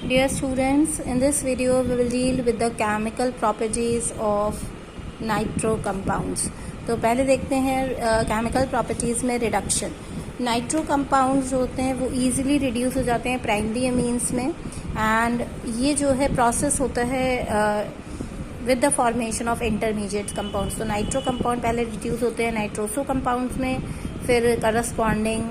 Dear students, in this video we will deal with the chemical properties of nitro compounds. तो पहले देखते हैं chemical properties में reduction. Nitro compounds जो होते हैं वो इजीली रिड्यूस हो जाते हैं प्राइमरी अमीन्स में, एंड ये जो है प्रोसेस होता है with the formation of intermediate compounds. तो नाइट्रो कंपाउंड पहले रिड्यूस होते हैं नाइट्रोसो कंपाउंड्स में, फिर करस्पॉन्डिंग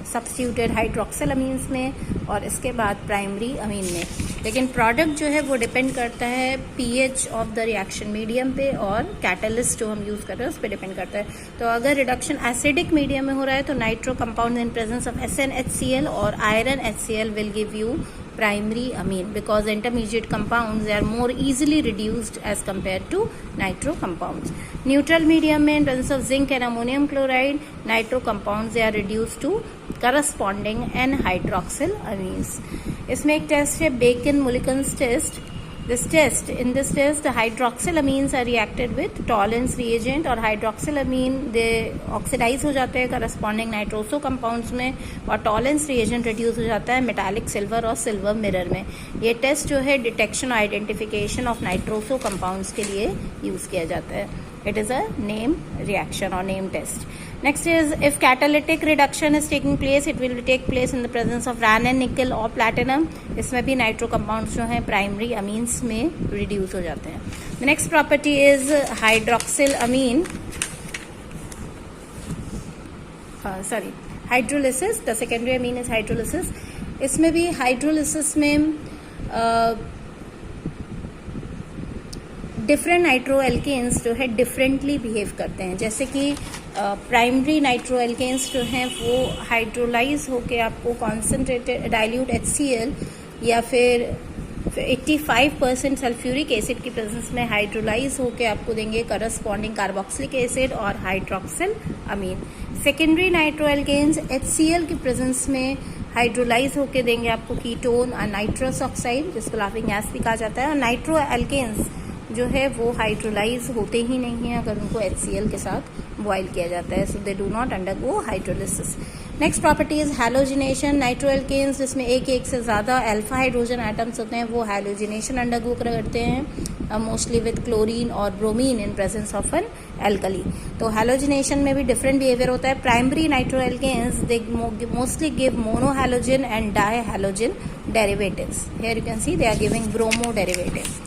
सब्स्टिट्यूटेड हाइड्रोक्सिल अमीन्स में, और इसके बाद प्राइमरी अमीन में. लेकिन प्रोडक्ट जो है वो डिपेंड करता है pH of the reaction medium पे, और कैटलिस्ट जो हम यूज़ कर रहे हैं उस पर डिपेंड करता है. तो अगर रिडक्शन एसिडिक मीडियम में हो रहा है तो nitro compound in presence of SnHCl और iron HCl will give you primary amine, because intermediate compounds they are more easily reduced as compared to nitro compounds. Neutral medium में in presence of zinc and ammonium chloride, nitro compounds they are reduced to corresponding N-hydroxyl amines. इसमें एक test है Bacon-Mulliken's test. In this test the hydroxyl amines are reacted with Tollens reagent, और hydroxyl amine they oxidize हो जाते हैं corresponding nitroso compounds में, और Tollens reagent reduce हो जाता है metallic silver और silver mirror में. ये टेस्ट जो है डिटेक्शन और आइडेंटिफिकेशन ऑफ नाइट्रोसो कंपाउंड्स के लिए यूज़ किया जाता है. It is a name reaction or name test. Next is, if catalytic reduction is taking place, it will take place in the presence of rannan, nickel or platinum. इसमें भी nitro compounds जो हैं primary amines में reduce हो जाते हैं. The next property is hydroxyl amine. Hydrolysis. The secondary amine is hydrolysis. इसमें भी हाइड्रोलिसिस में डिफरेंट नाइट्रो एल्केन्स जो है डिफरेंटली बिहेव करते हैं. जैसे कि प्राइमरी नाइट्रो एल्केन्स जो हैं वो हाइड्रोलाइज होके आपको कॉन्सेंट्रेटेड डाइल्यूट HCl या फिर 85% सल्फ्यूरिक एसिड की प्रेजेंस में हाइड्रोलाइज होके आपको देंगे करस्पॉन्डिंग कार्बोक्सिलिक एसिड और हाइड्रोक्सिल अमीन. सेकेंडरी नाइट्रो एल्केन्स HCl की प्रेजेंस में हाइड्रोलाइज होके देंगे आपको कीटोन और नाइट्रस ऑक्साइड, जिसको लाफिंग गैस भी कहा जाता है. और नाइट्रो एल्केन्स जो है वो हाइड्रोलाइज होते ही नहीं हैं अगर उनको HCl के साथ बॉयल किया जाता है. So they do not undergo hydrolysis. Next property is halogenation. Nitro alkanes जिसमें एक से ज़्यादा अल्फा हाइड्रोजन एटम्स होते हैं वो हैलोजिनेशन अंडरगो करते हैं, मोस्टली विद क्लोरीन और bromine in presence of an alkali. तो हैलोजिनेशन में भी डिफरेंट बिहेवियर होता है. Primary nitro alkanes they mostly give mono halogen and di halogen derivatives. Here you can see they are giving bromo derivatives.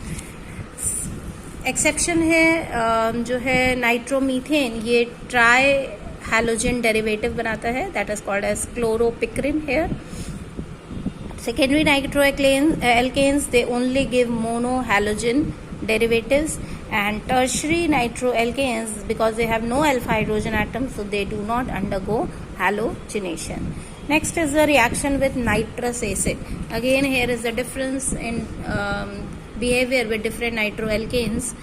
Exception है जो है nitromethane, ये try halogen derivative बनाता है, that is called as chloropicrin. Here secondary nitro alkanes they only give mono halogen derivatives, and tertiary nitroalkanes because they have no alpha hydrogen atoms, so they do not undergo halogenation. Next is the reaction with nitrous acid. Again here is the difference in behavior with different nitroalkanes.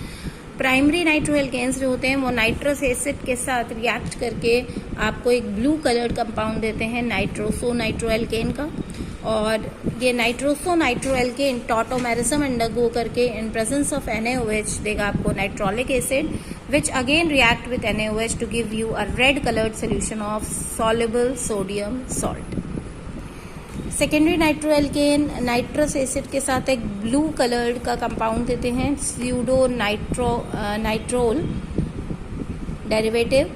Primary nitroalkanes जो होते हैं वो nitrous acid के साथ react करके आपको एक blue coloured compound देते हैं नाइट्रोसो नाइट्रोएल्केन का, और ये नाइट्रोसो नाइट्रोएल्केन टॉटोमेरिज्म अंडरगो करके इन प्रेजेंस ऑफ NaOH देगा आपको nitrolic acid, which again react with NaOH to give you a red coloured solution of soluble sodium salt. Secondary nitroalkane nitrous acid के साथ एक ब्लू कलर्ड का कंपाउंड देते हैं pseudo नाइट्रोल derivative,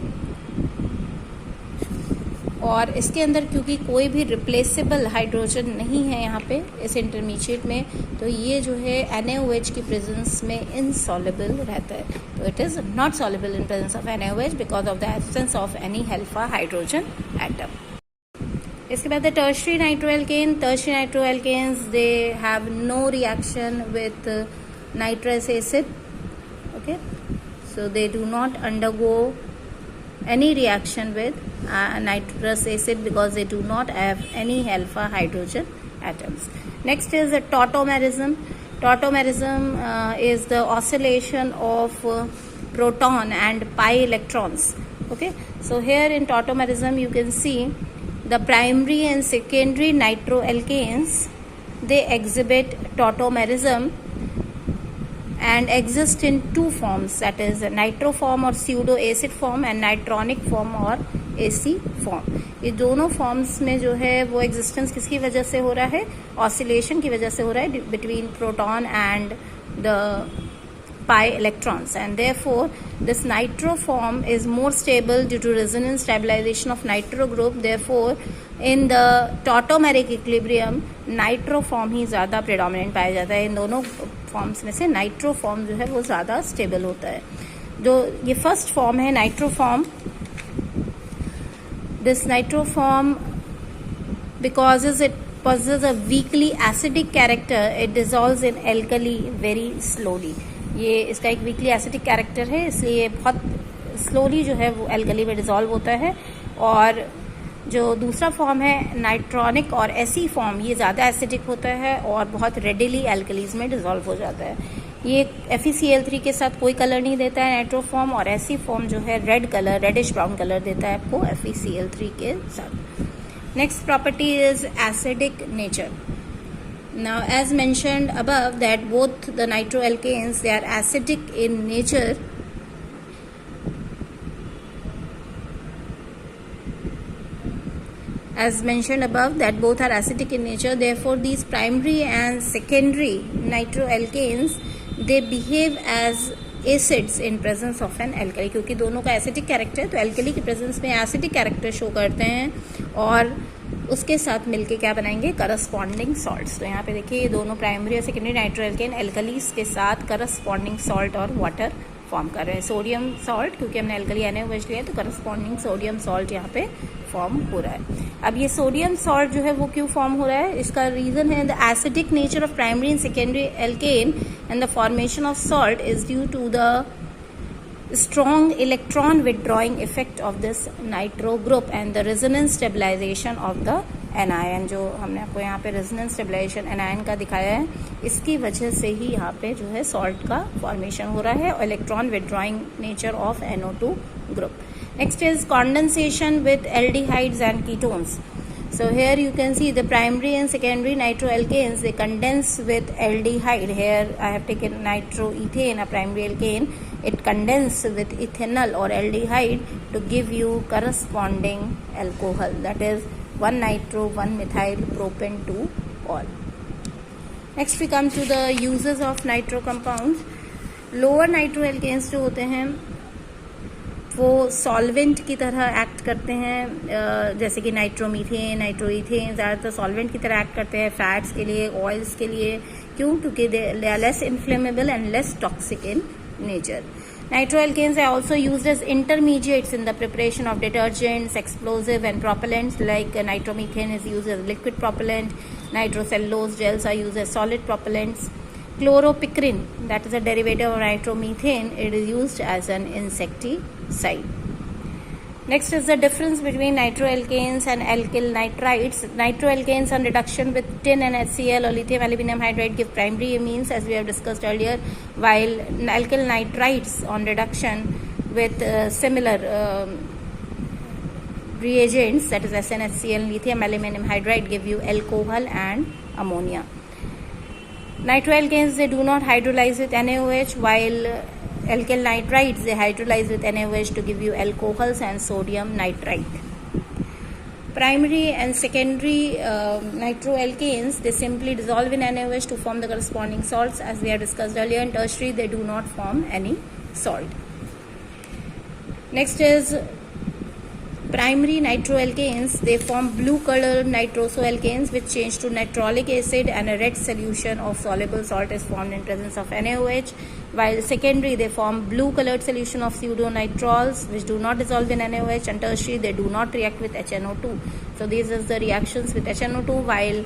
और इसके अंदर क्योंकि कोई भी रिप्लेसेबल हाइड्रोजन नहीं है यहाँ पे इस इंटरमीडिएट में, तो ये जो है NaOH की प्रेजेंस में इनसॉल्युबल रहता है. तो it is not soluble in presence of NaOH because of the absence of any alpha hydrogen atom. इसके बाद tertiary nitroalkanes they have no reaction with nitrous acid. Okay, so they do not undergo any reaction with nitrous acid because they do not have any alpha hydrogen atoms. Next is the tautomerism. Tautomerism is the oscillation of proton and pi electrons. Okay, so here in tautomerism you can see the primary and secondary nitroalkanes, they exhibit tautomerism and exist in two forms, that is nitro form or pseudo acid form and nitronic form or AC form. ये दोनों forms में जो है वो existence किसकी वजह से हो रहा है, ऑसिलेशन की वजह से हो रहा है between proton and the pi electrons, and therefore this nitro form is more stable due to resonance stabilization of nitro group. Therefore in the tautomeric equilibrium nitro form ही ज़्यादा predominant पाया जाता है। इन दोनों फॉर्म्स में से नाइट्रो फॉर्म जो है वो ज़्यादा स्टेबल होता है। जो ये फर्स्ट फॉर्म है nitro form, this nitro form because it possesses a weakly acidic character, it dissolves in alkali very slowly. ये इसका एक वीकली एसिडिक कैरेक्टर है, इसलिए बहुत स्लोली जो है वो एल्कली में डिजॉल्व होता है। और जो दूसरा फॉर्म है नाइट्रॉनिक और एसी फॉर्म, ये ज़्यादा एसिडिक होता है और बहुत रेडिली एल्कलीज में डिजॉल्व हो जाता है। ये FeCl3 के साथ कोई कलर नहीं देता है नाइट्रो फॉर्म, और एसी फॉर्म जो है red colour, reddish brown colour देता है आपको FeCl3 के साथ। Next property is acidic nature. Now, as mentioned above, that both the nitroalkanes, they are acidic in nature. As mentioned above, that both are acidic in nature. Therefore, these primary and secondary nitroalkanes, they behave as acids in presence of an alkali. क्योंकि दोनों का acidic character है, तो alkali के presence में acidic character show करते हैं और उसके साथ मिलके क्या बनाएंगे, करस्पॉन्डिंग सॉल्ट्स। तो यहाँ पे देखिए ये दोनों प्राइमरी और सेकेंडरी नाइट्रोएल्केन एल्कलीज के साथ करस्पॉन्डिंग सॉल्ट और वाटर फॉर्म कर रहे हैं। सोडियम सॉल्ट, क्योंकि हमने एल्कली NaOH लिया है तो करस्पॉन्डिंग सोडियम सॉल्ट यहाँ पे फॉर्म हो रहा है। अब ये सोडियम सॉल्ट जो है वो क्यों फॉर्म हो रहा है, इसका रीजन है the acidic nature of primary and secondary alkane and the formation of salt is due to the strong electron withdrawing effect of this nitro group and the resonance stabilization of the anion। जो हमने आपको यहाँ पे resonance stabilization anion का दिखाया है, इसकी वजह से ही यहाँ पे जो है salt का formation हो रहा है, electron withdrawing nature of NO2 group। Next is condensation with aldehydes and ketones। So here you can see the primary and secondary nitroalkanes, they condense with aldehyde. Here I have taken nitroethane, a primary alkane. It condenses with ethanol or aldehyde to give you corresponding alcohol, that is 1-nitro 1-methyl propane 2-ol। Next we come to the uses of nitro compounds। Lower nitroalkanes जो होते हैं वो solvent की तरह act करते हैं, जैसे कि नाइट्रोमीथेन, नाइट्रोइथेन ज़्यादातर सॉल्वेंट की तरह एक्ट करते हैं फैट्स के लिए, ऑयल्स के लिए। क्यों? क्योंकि they are less inflammable and less toxic in nature। Nitroalkanes are also used as intermediates in the preparation of detergents, explosive and propellants, like nitromethane is used as liquid propellant, nitrocellulose gels are used as solid propellants, chloropicrin, that is a derivative of nitromethane, it is used as an insecticide। Next is the difference between nitroalkanes and alkyl nitrites। Nitroalkanes on reduction with tin and HCl or lithium aluminum hydride give primary amines, as we have discussed earlier, while alkyl nitrites on reduction with similar reagents, that is SnHCl and lithium aluminum hydride, give you alcohol and ammonia। Nitroalkanes, they do not hydrolyze with NaOH, while alkyl nitrites, they hydrolyze with NaOH to give you alcohols and sodium nitrite। Primary and secondary nitroalkanes, they simply dissolve in NaOH to form the corresponding salts, as we have discussed earlier. In tertiary, they do not form any salt। Next is primary nitroalkanes, they form blue colored nitrosoalkanes which change to nitrolic acid, and a red solution of soluble salt is formed in presence of NaOH, while secondary they form blue colored solution of pseudonitrols which do not dissolve in NaOH, and tertiary they do not react with HNO2. So these are the reactions with HNO2, while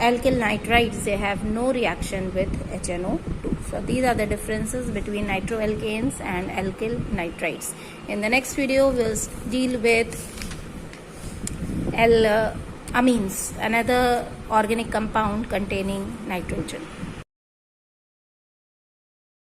alkyl nitrites, they have no reaction with HNO2. So these are the differences between nitroalkanes and alkyl nitrites. In the next video, we'll deal with amines, another organic compound containing nitrogen.